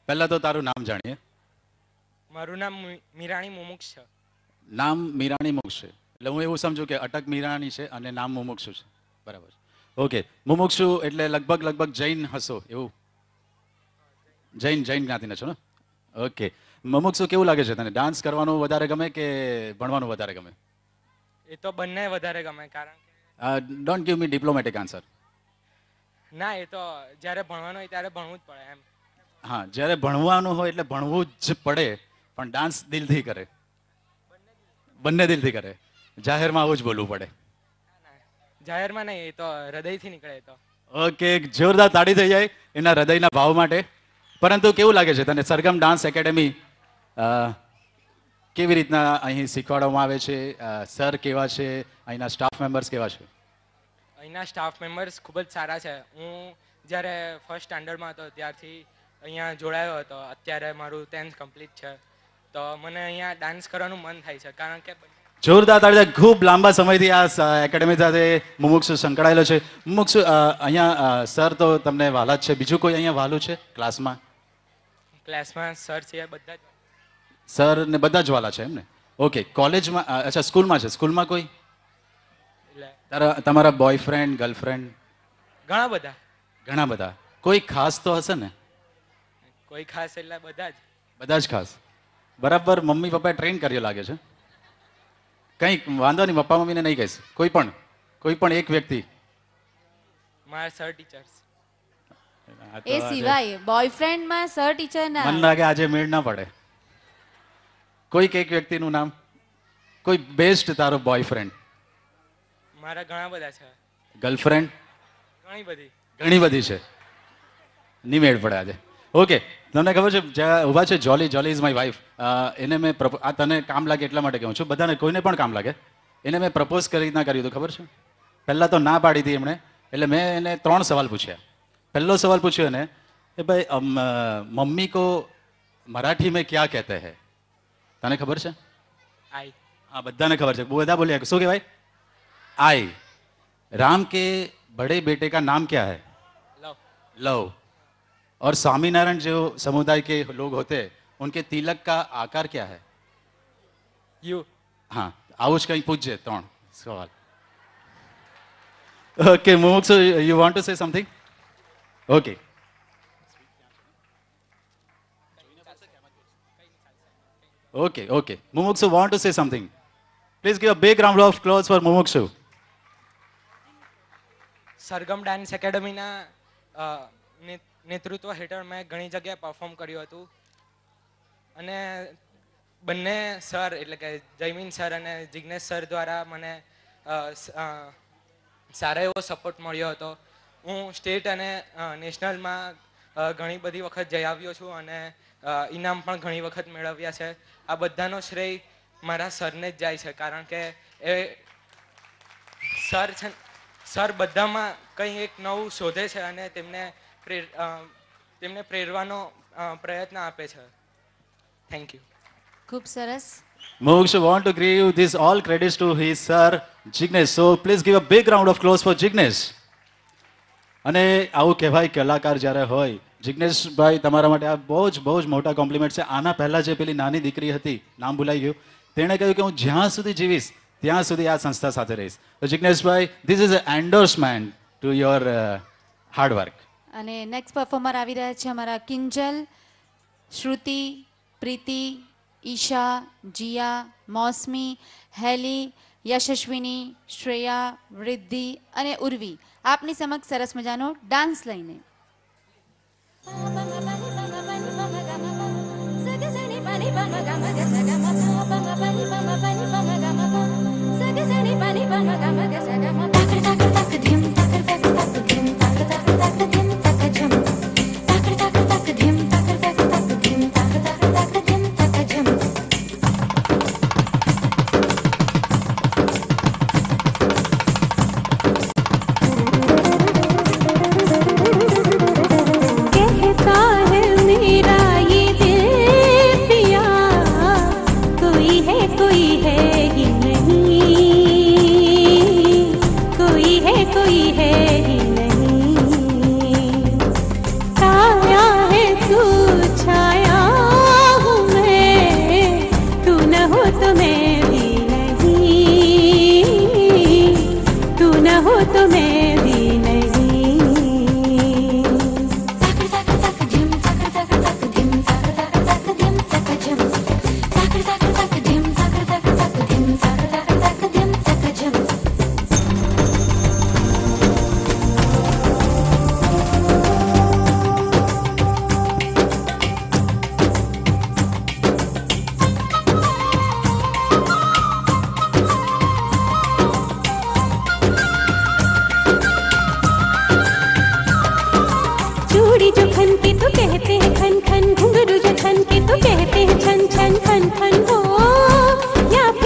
પહેલા તો તારું નામ જાણીએ. મારું નામ મીરાણી મુમુક્ષ છે. નામ મીરાણી મુમુક્ષુ, એટલે હું એવું સમજુ કે અટક મીરાણી છે અને નામ મુમુક્ષુ છે, બરાબર. ઓકે, મુમુક્ષુ એટલે લગભગ જૈન હશો એવું? જૈન જ્ઞાતિના છો ને? ઓકે. મુમુક્ષુ કેવું લાગે છે તને? ડાન્સ કરવાનું વધારે ગમે કે ભણવાનું વધારે ગમે? એ તો બંને વધારે ગમે, કારણ કે don't give me diplomatic answer. ના, એ તો જ્યારે ભણવાનું હોય ત્યારે ભણવું જ પડે એમ. હા, જ્યારે ભણવાનું હોય એટલે ભણવું જ પડે, પણ ડાન્સ દિલથી કરે. બંને દિલથી કરે. જાહેરમાં આવું જ બોલવું પડે. જાહેરમાં નહીં, એ તો હૃદયથી નીકળે. તો ઓકે, જોરદાર તાળી થઈ જાય એના હૃદયના ભાવ માટે. પરંતુ કેવું લાગે છે તને સરગમ ડાન્સ એકેડેમી કેવી રીતના અહીં શીખવાડવામાં આવે છે? સર કેવા છે? અહીંના સ્ટાફ મેમ્બર્સ કેવા છે? અહીંના સ્ટાફ મેમ્બર્સ ખૂબ જ સારા છે. હું જ્યારે ફર્સ્ટ સ્ટાન્ડર્ડમાં હતો ત્યારથી અહીંયા જોડાયો હતો. અત્યારે મારું 10th કમ્પ્લીટ છે, તો મને અહીંયા ડાન્સ કરવાનું મન થાય છે, કારણ કે જોરદાર તાળી. ખૂબ લાંબા સમયથી આ એકેડેમી સાથે મુમુક્ષુ સંકળાયેલો છે. મુમુક્ષુ, અહીંયા સર તો તમને વાલા જ છે, બીજું કોઈ અહીંયા વાલું છે ક્લાસમાં? સર છે બધા જ. સર ને બધા જ વાલા છે એમ ને? ઓકે. કોલેજમાં, અચ્છા સ્કૂલમાં છે. સ્કૂલમાં કોઈ તમારા બોયફ્રેન્ડ, ગર્લફ્રેન્ડ? ઘણા બધા. કોઈ ખાસ તો હશે ને? કોઈ ખાસ એટલે બધા જ ખાસ. બરાબર. મમ્મી પપ્પાએ ટ્રેન કર્યો લાગે છે. કંઈક વાંધો નહીં, પપ્પા મમ્મીને નહીં કહીશ. કોઈ પણ એક વ્યક્તિ. મારા સર ટીચર્સ. એ સિવાય બોયફ્રેન્ડમાં સર ટીચર ના. મને લાગે આજે મેળ ના પડે. કોઈક એક વ્યક્તિનું નામ, કોઈ બેસ્ટ તારો બોયફ્રેન્ડ? મારા ઘણા બધા છે. ગર્લફ્રેન્ડ? ઘણી બધી છે. નહીં મેળ પડે આજે. ઓકે, તમને ખબર છે જ્યાં ઊભા છે જોલી ઇઝ માય વાઇફ, એને મેં આ તને કામ લાગે એટલા માટે કહું છું, બધાને કોઈને પણ કામ લાગે. એને મેં પ્રપોઝ કરી રીતના કર્યું હતું ખબર છે? પહેલાં તો ના પાડી હતી એમણે, એટલે મેં એને 3 સવાલ પૂછ્યા. પહેલો સવાલ પૂછ્યો એને કે ભાઈ મમ્મી કો મરાઠી મેં ક્યાં કહેતે હૈ? તને ખબર છે? આઈ. હા, બધાને ખબર છે. બધા બોલ્યા શું કહેવાય? आई. राम के बड़े बेटे का नाम क्या है? लव. और स्वामीनारायण जो समुदाय के लोग होते हैं उनके तिलक का आकार क्या है? यू. हाँ, आउच कहीं पूछे 3 सवाल. Okay Mumukshu, you want to say something? Okay. Okay. Mumukshu want to say something. Please give a big round of applause for Mumukshu. સરગમ ડાન્સ એકેડમીના નેતૃત્વ હેઠળ મેં ઘણી જગ્યાએ પરફોર્મ કર્યું હતું, અને બંને સર એટલે કે જયમીન સર અને જિગ્નેશ સર દ્વારા મને સારો એવો સપોર્ટ મળ્યો હતો. હું સ્ટેટ અને નેશનલમાં ઘણી બધી વખત જઈ આવ્યો છું અને ઇનામ પણ ઘણી વખત મેળવ્યા છે. આ બધાનો શ્રેય મારા સરને જ જાય છે, કારણ કે એ સર બધામાં કંઈ એક નવું શોધે છે અને તેમને પ્રેરવાનો પ્રયત્ન આપે છે. Thank you. ખૂબ સરસ. Mumukshu want to give this all credits to his sir Jignesh. So please give a big round of applause for Jignesh. અને આવું કહેવાય કલાકાર જ્યારે હોય, જિગ્નેશભાઈ તમારા માટે આ બહુ જ મોટા કોમ્પ્લિમેન્ટ છે. આના પહેલાં જે પેલી નાની દીકરી હતી, નામ ભૂલાઈ ગયું, તેણે કહ્યું કે હું જ્યાં સુધી જીવીશ ત્યાં સુધી આ સંસ્થા સાથે રહીશ. તો જિગ્નેશભાઈ, this is a endorsement to your hard work. અને નેક્સ્ટ પરફોર્મર આવી રહ્યા છે અમારા કિંજલ, શ્રુતિ, પ્રીતિ, ઈશા, જીયા, મોસમી, હેલી, યશસ્વિની, શ્રેયા, વૃદ્ધિ અને ઉર્વી આપની સમક્ષ સરસ મજાનો ડાન્સ લઈને.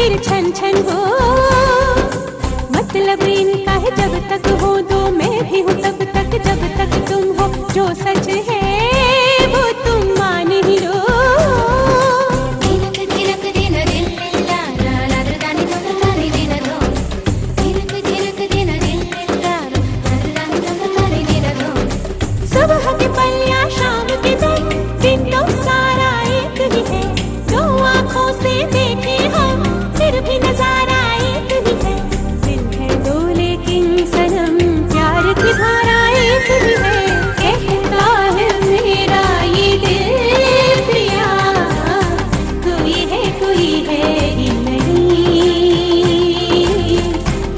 फिर छन छन हो। मतलब इनका है जब तक हो दो मैं भी हूँ तब तक जब तक तुम हो। जो सच है वो तुम मान ही लो। सुबह के पल या शाम के दम दिन तो सारा एक ही है। दो आँखों से देखे हम फिर भी नजारा एक ही है। दिन है दो लेकिन सनम प्यार की धारा एक ही है। कहता है मेरा ये दिल पिया कोई है ही नहीं।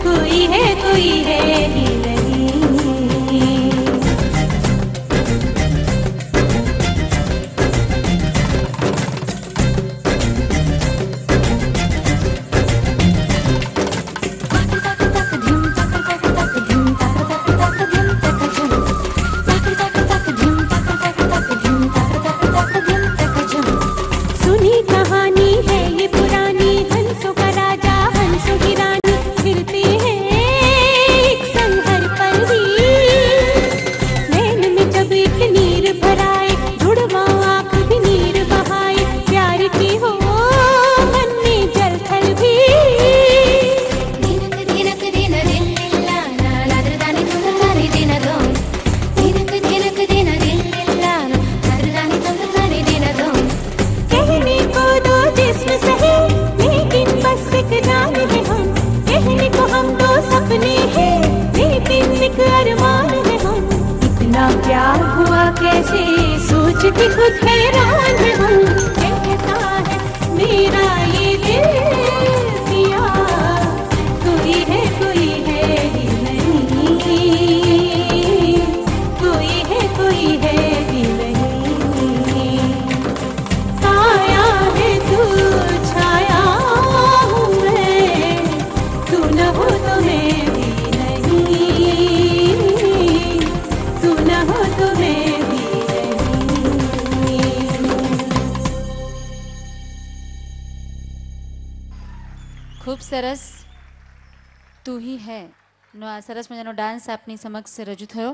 कोई है ही नहीं। सुनी कहानी है ये पुरानी हंसों का राजा हंसों की रानी फिरती है एक संग हर पल भी। नैन में जब एक नीर भराए जुड़वा आँख भी नीर बहाए प्यार की हो मन में जल थल भी। कहने को दो जिस्म सही लेकिन बस एक जान है हम। कहने को हम दो सपने हैं लेकिन एक अरमान है हम। इतना प्यार हुआ कैसे सोचती खुद हैरान है हम। कहता है मेरा ये दिल पिया कोई है ही नहीं। कोई है ही नहीं। आया है तू छाया हूँ मैं तू न हो तो मैं भी नहीं। तू न हो तो मैं भी नहीं। ખૂબ સરસ તું હી હે નો આ સરસ મજાનો ડાન્સ આપની સમક્ષ રજૂ થયો.